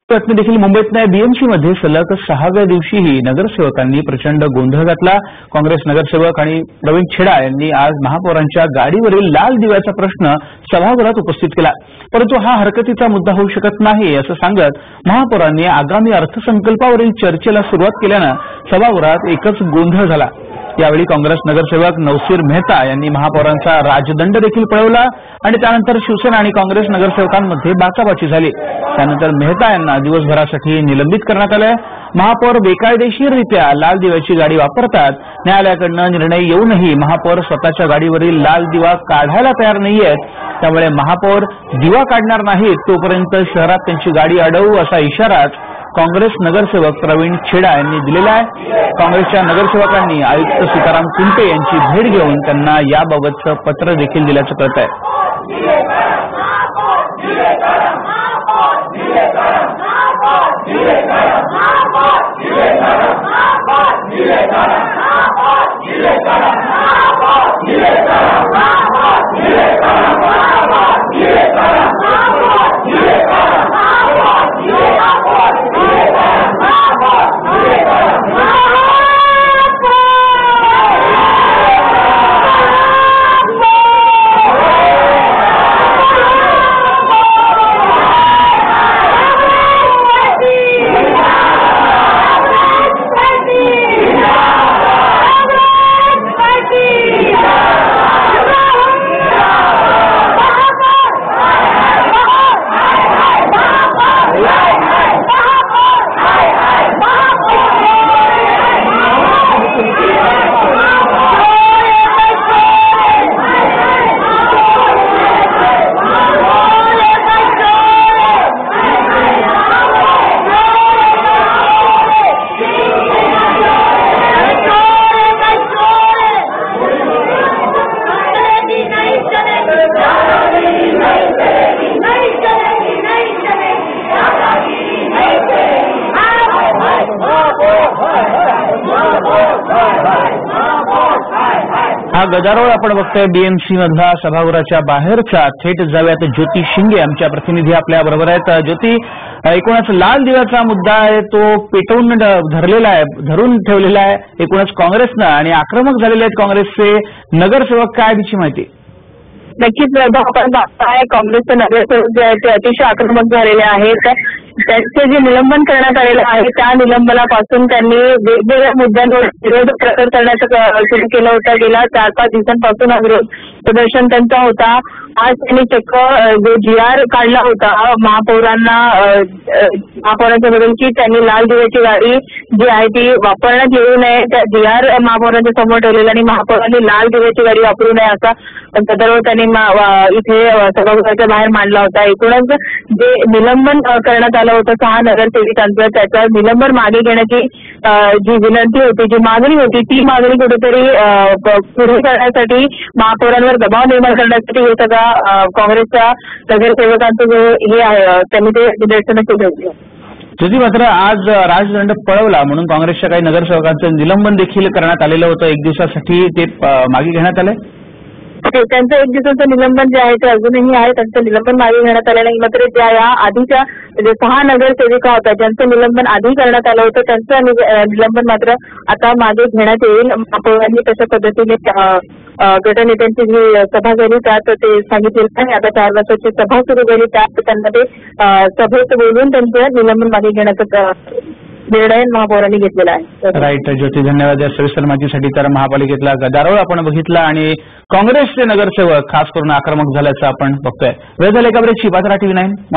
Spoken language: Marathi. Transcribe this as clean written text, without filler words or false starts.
बातमी देखील मुंबईतल्या बीएमसी मध्ये सलग 6व्या दिवशीही नगरसेवकांनी प्रचंड गोंधळ घातला। काँग्रेस नगरसेवक आणि प्रवीण छेडा यांनी आज महापौरांच्या गाडीवरील लाल दिव्याचा प्रश्न सभागृहात उपस्थित केला, परंतु हा हरकतीचा मुद्दा होऊ शकत नाही असं सांगत महापौरांनी आगामी अर्थसंकल्पावरील चर्चेला सुरुवात केल्यानं सभागृहात एकच गोंधळ झाला। यावेळी काँग्रेस नगरसेवक नौसीर मेहता यांनी महापौरांचा राजदंड देखील पळवला आणि त्यानंतर शिवसेना आणि काँग्रेस नगरसेवकांमध्ये बाचाबाची झाली। त्यानंतर मेहता यांना दिवसभरासाठी निलंबित करण्यात आले। महापौर बेकायदेशीररित्या लाल दिव्याची गाडी वापरतात, न्यायालयाकडून निर्णय येऊनही महापौर स्वतःच्या गाडीवरील लाल दिवा काढायला तयार नाहीयेत, त्यामुळे महापौर दिवा काढणार नाहीत तोपर्यंत शहरात त्यांची गाडी अडवू असा इशाराच काँग्रेस नगरसेवक प्रवीण छेडा यांनी दिलेला आहे। काँग्रेसच्या नगरसेवकांनी आयुक्त सीताराम कुंटे यांची भेट घेऊन त्यांना याबाबतचं पत्र देखील दिल्याचं कळत आहे। हा गदारोळ आपण बघतोय बीएमसी मधला सभागृहाच्या बाहेरचा। थेट जाऊयात ज्योती शिंगे आमच्या प्रतिनिधी आपल्या बरोबर आहेत। ज्योती, एकूणच लाल दिव्याचा मुद्दा आहे तो पेटवून धरून ठेवलेला आहे एकूणच काँग्रेसनं आणि आक्रमक झालेले आहेत काँग्रेसचे नगरसेवक, काय याची माहिती? नक्कीच आपण पाहताय काँग्रेसचे नगरसेवक जे आहेत ते अतिशय आक्रमक झालेले आहेत। त्यांचे जे निलंबन करण्यात आलेलं आहे त्या निलंबनापासून त्यांनी वेगवेगळ्या मुद्द्यांवर विरोध प्रकट करण्याचं सुरू केलं होतं। गेल्या 4-5 दिवसांपासून हा विरोध प्रदर्शन त्यांचा होता। आज त्यांनी चक्क जो GR काढला होता महापौरांच्या बद्दल की त्यांनी लाल दिव्याची गाडी जी आहे ती वापरण्यात येऊ नये, त्या GR महापौरांच्या समोर ठेवलेला आणि महापौरांनी लाल दिव्याची गाडी वापरू नये असा गदारोळ त्यांनी इथे सभागृहाच्या बाहेर मांडला होता। एकूणच जे निलंबन करण्यात आलं होतं 6 नगरसेविकांचं, त्याचं निलंबन मागे घेण्याची जी विनंती होती, जी मागणी होती, ती मागणी कुठेतरी पुढे करण्यासाठी महापौरांवर दबाव निर्माण करण्यासाठी हे सगळा काँग्रेसच्या नगरसेवकांचं जो हे आहे त्यांनी ते निदर्शनं केली होती। ज्योती, मात्र आज राजदंड पळवला म्हणून काँग्रेसच्या काही नगरसेवकांचं निलंबन देखील करण्यात आलेलं होतं 1 दिवसासाठी, ते मागे घेण्यात आलंय? त्यांचं 1 दिवसाचं निलंबन जे आहे ते अजूनही आहे, त्यांचं निलंबन मागे घेण्यात आलेलं नाही। मात्र ज्या या आधीच्या जे 6 नगरसेविका होत्या ज्यांचं निलंबन आधी करण्यात आलं होतं त्यांचं निलंबन मात्र आता मागे घेण्यात येईल। महापौरांनी तशा पद्धतीने गटनेत्यांची जी सभा झाली त्यात ते सांगितलेलं आहे। आता 4 वाजताची सभा सुरू झाली त्यात त्यांना ते सभेत बोलून त्यांचं निलंबन मागे घेण्याचा निर्णय महापौरांनी घेतलेला आहे। राईट ज्योती, धन्यवाद या सविस्तर माहितीसाठी। तर महापालिकेतला गदारोळ आपण बघितला आणि काँग्रेसचे नगरसेवक खास करून आक्रमक झाल्याचं आपण बघतोय। वेळ झाली एका ब्रेकची। पात्रा TV9